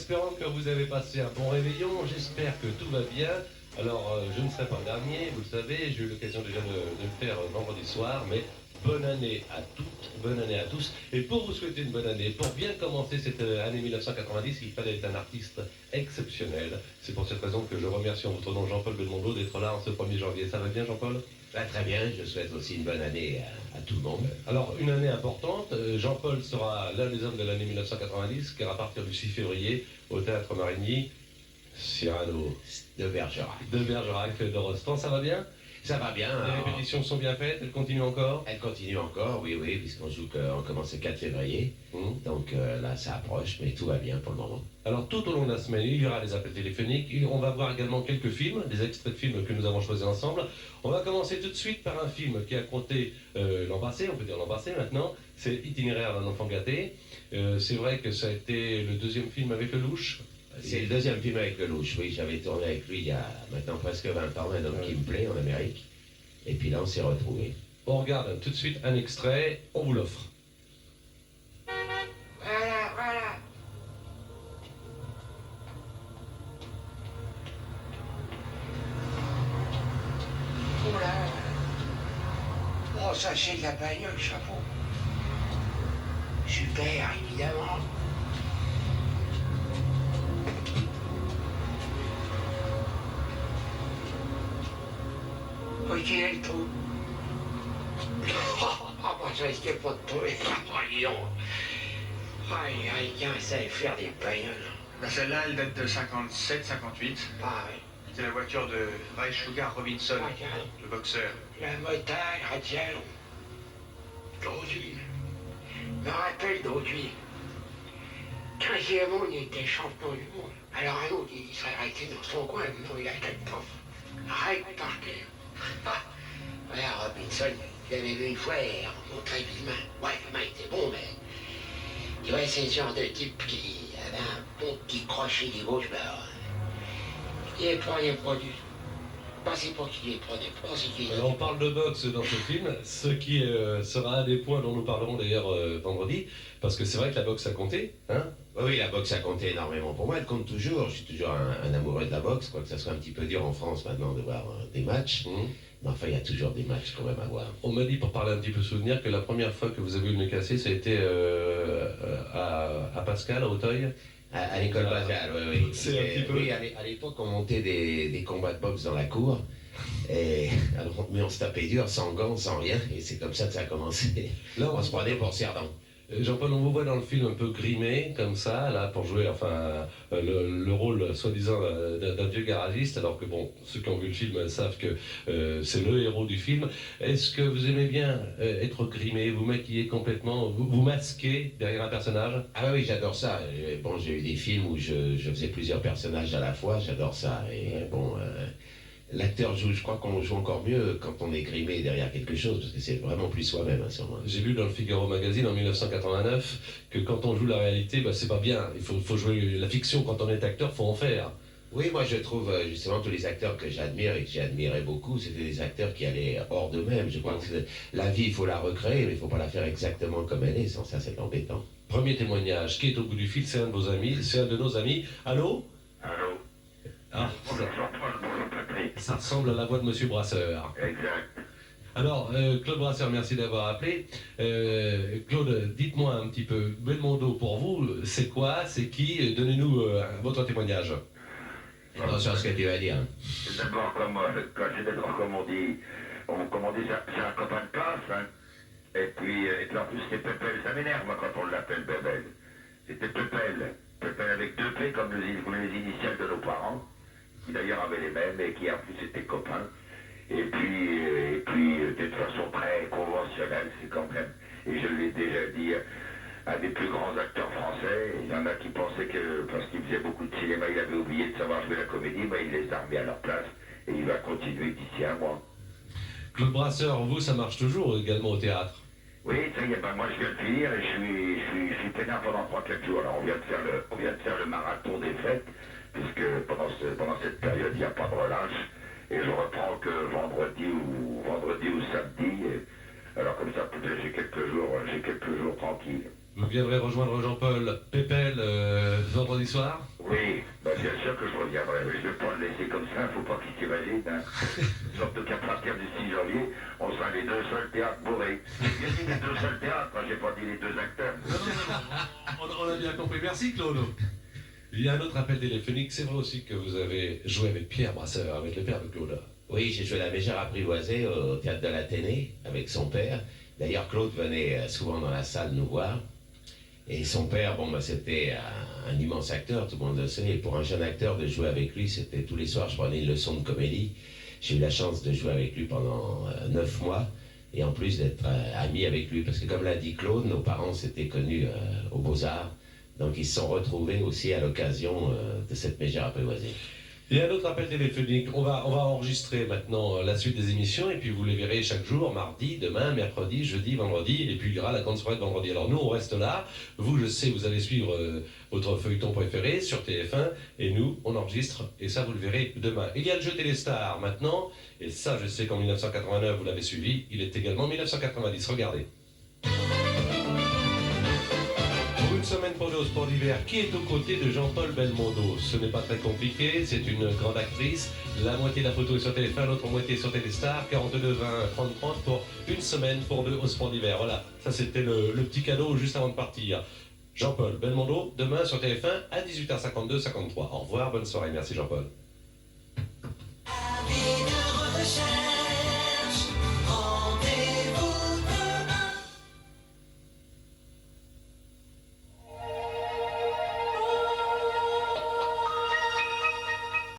espérant que vous avez passé un bon réveillon. J'espère que tout va bien. Alors, je ne serai pas le dernier, vous le savez, j'ai eu l'occasion déjà de le faire vendredi soir, mais bonne année à toutes, bonne année à tous. Et pour vous souhaiter une bonne année, pour bien commencer cette année 1990, il fallait être un artiste exceptionnel. C'est pour cette raison que je remercie en votre nom Jean-Paul Belmondo d'être là en ce 1er janvier. Ça va bien, Jean-Paul? Bah, très bien, je souhaite aussi une bonne année à tout le monde. Alors, une année importante, Jean-Paul sera l'un des hommes de l'année 1990, car à partir du 6 février, au Théâtre Marigny, Cyrano De Bergerac. de Bergerac de Rostand, ça va bien? Ça va bien. Les alors, répétitions sont bien faites, elles continuent encore? Elle continue encore, oui, puisqu'on commence le 4 février. Donc là, ça approche, mais tout va bien pour le moment. Alors tout au long de la semaine, il y aura des appels téléphoniques, on va voir également quelques films, des extraits de films que nous avons choisis ensemble. On va commencer tout de suite par un film qui a compté l'embrassé, on peut dire l'embrassé maintenant, c'est Itinéraire d'un enfant gâté. C'est vrai que ça a été le deuxième film avec Lelouch. C'est le deuxième film avec Lelouch, oui, j'avais tourné avec lui il y a maintenant presque 20 ans, un homme qui me plaît en Amérique. Et puis là, on s'est retrouvés. On regarde tout de suite un extrait, on vous l'offre. Voilà. Oh là. Oh, ça c'est de la bagnole, chapeau. Super, évidemment. Quel est le trou? Ah, bah, ça risquait pas de trouver. Ah, dis donc. Ah, les Américains savent faire des bagnoles. Bah, celle-là, elle date de 57-58. Ah, oui. C'est la voiture de Ray Sugar Robinson, Ah, carrément. le boxeur. La motaille, radiale. D'aujourd'hui. Je me rappelle d'aujourd'hui. 15e monde, il était champion du monde. Alors un autre, il serait resté dans son coin, non, il a 4 coffres. Arrête par terre. Ouais, Robinson, je l'avais vu une fois et rencontré vivement. Ouais, le mec était bon, mais. Tu vois, c'est le genre de type qui avait un bon petit crochet du gauche, ben. Il est plus rien produit. Pensez pas qu'il est prenait, pensez qu'il est. On parle de boxe dans ce film, ce qui sera un des points dont nous parlerons d'ailleurs vendredi, parce que c'est vrai que la boxe a compté, hein? Oui, la boxe a compté énormément pour moi, elle compte toujours. Je suis toujours un amoureux de la boxe, quoique ça soit un petit peu dur en France maintenant de voir des matchs. Mais enfin, il y a toujours des matchs quand même à voir. On m'a dit, pour parler un petit peu souvenir, que la première fois que vous avez eu le nez cassé, ça a été à Pascal, à Auteuil. À l'école Basale, oui. C'est un petit peu... Oui, à l'époque, on montait des combats de boxe dans la cour. Et alors, mais on se tapait dur, sans gants, sans rien. Et c'est comme ça que ça a commencé. Là, On se prenait pour Cerdan. Jean-Paul, on vous voit dans le film un peu grimé, comme ça, là, pour jouer, enfin, le rôle, soi-disant, d'un vieux garagiste, alors que, bon, ceux qui ont vu le film savent que c'est le héros du film. Est-ce que vous aimez bien être grimé, vous maquiller complètement, vous masquer derrière un personnage? Ah oui, j'adore ça. Bon, j'ai eu des films où je faisais plusieurs personnages à la fois, j'adore ça. Et bon, l'acteur joue, je crois qu'on joue encore mieux quand on est grimé derrière quelque chose, parce que c'est vraiment plus soi-même, hein, sûrement. J'ai lu dans le Figaro Magazine en 1989 que quand on joue la réalité, bah, c'est pas bien. Il faut jouer la fiction. Quand on est acteur, faut en faire. Oui, moi je trouve justement tous les acteurs que j'admire et que j'ai admiré beaucoup, c'était des acteurs qui allaient hors d'eux-mêmes. Je crois que la vie, il faut la recréer, mais il faut pas la faire exactement comme elle est, sans ça c'est embêtant. Premier témoignage, qui est au bout du fil, c'est un de vos amis, c'est un de nos amis. Allô? Allô. Ah, Bonjour Jean-Paul, bonjour Patrick. ça ressemble à la voix de Monsieur Brasseur. Exact. Alors, Claude Brasseur, merci d'avoir appelé. Claude, dites-moi un petit peu, Belmondo, pour vous, c'est quoi, c'est qui? Donnez-nous votre témoignage. Attention à ce que tu vas dire. C'est d'abord comme on dit, c'est un copain de classe, hein. Et puis en plus c'est Pépel, ça m'énerve moi quand on l'appelle Bébel. C'était Pépel. Pépel avec 2 P comme les initiales de nos parents, qui d'ailleurs avaient les mêmes et qui en plus étaient copains. Et puis de façon très conventionnelle, c'est quand même, et je l'ai déjà dit, un des plus grands acteurs français. Il y en a qui pensaient que, parce qu'il faisait beaucoup de cinéma, il avait oublié de savoir jouer la comédie, mais il les a remis à leur place, et il va continuer d'ici un mois. Claude Brasseur, vous, ça marche toujours également au théâtre? Oui, ça y est, ben moi je viens de finir et je suis peinard pendant 3-4 jours. Alors on vient de faire le marathon des fêtes, puisque pendant cette période il n'y a pas de relâche. Et je reprends que vendredi ou samedi. Alors comme ça, peut-être j'ai quelques jours tranquilles. Vous viendrez rejoindre Jean-Paul Pépel vendredi vendredi soir? Oui, bah bien sûr que je reviendrai, mais je ne vais pas le laisser comme ça, faut pas qu'il s'imagine. Hein. Surtout qu'à partir du 6 janvier, on sera les deux seuls théâtres bourrés. J'ai dit les deux seuls théâtres, j'ai pas dit les deux acteurs. On a bien compris. Merci Claude. Il y a un autre appel téléphonique. C'est vrai aussi que vous avez joué avec Pierre Brasseur, avec le père de Claude. Oui, j'ai joué la Mégère apprivoisée au théâtre de l'Athénée avec son père. D'ailleurs, Claude venait souvent dans la salle nous voir. Et son père, bon, bah, c'était un immense acteur, tout le monde le sait. Et pour un jeune acteur, de jouer avec lui, c'était tous les soirs, je prenais une leçon de comédie. J'ai eu la chance de jouer avec lui pendant 9 mois. Et en plus d'être ami avec lui. Parce que comme l'a dit Claude, nos parents s'étaient connus aux Beaux-Arts. Donc ils se sont retrouvés aussi à l'occasion de cette Mégère apprivoisée. Il y a un autre appel téléphonique. On va enregistrer maintenant la suite des émissions et puis vous les verrez chaque jour, mardi, demain, mercredi, jeudi, vendredi, et puis il y aura la grande soirée de vendredi. Alors nous, on reste là. Vous, je sais, vous allez suivre votre feuilleton préféré sur TF1 et nous, on enregistre et ça, vous le verrez demain. Il y a le jeu Téléstar maintenant et ça, je sais qu'en 1989, vous l'avez suivi. Il est également 1990. Regardez. Une semaine pour au sport d'hiver, qui est aux côtés de Jean-Paul Belmondo. Ce n'est pas très compliqué, c'est une grande actrice. La moitié de la photo est sur TF1, l'autre moitié est sur Téléstar. 42 20 30 30 pour une semaine pour deux au sport d'hiver. Voilà, ça c'était le petit cadeau juste avant de partir. Jean-Paul Belmondo, demain sur TF1 à 18h52 53. Au revoir, bonne soirée, merci Jean-Paul.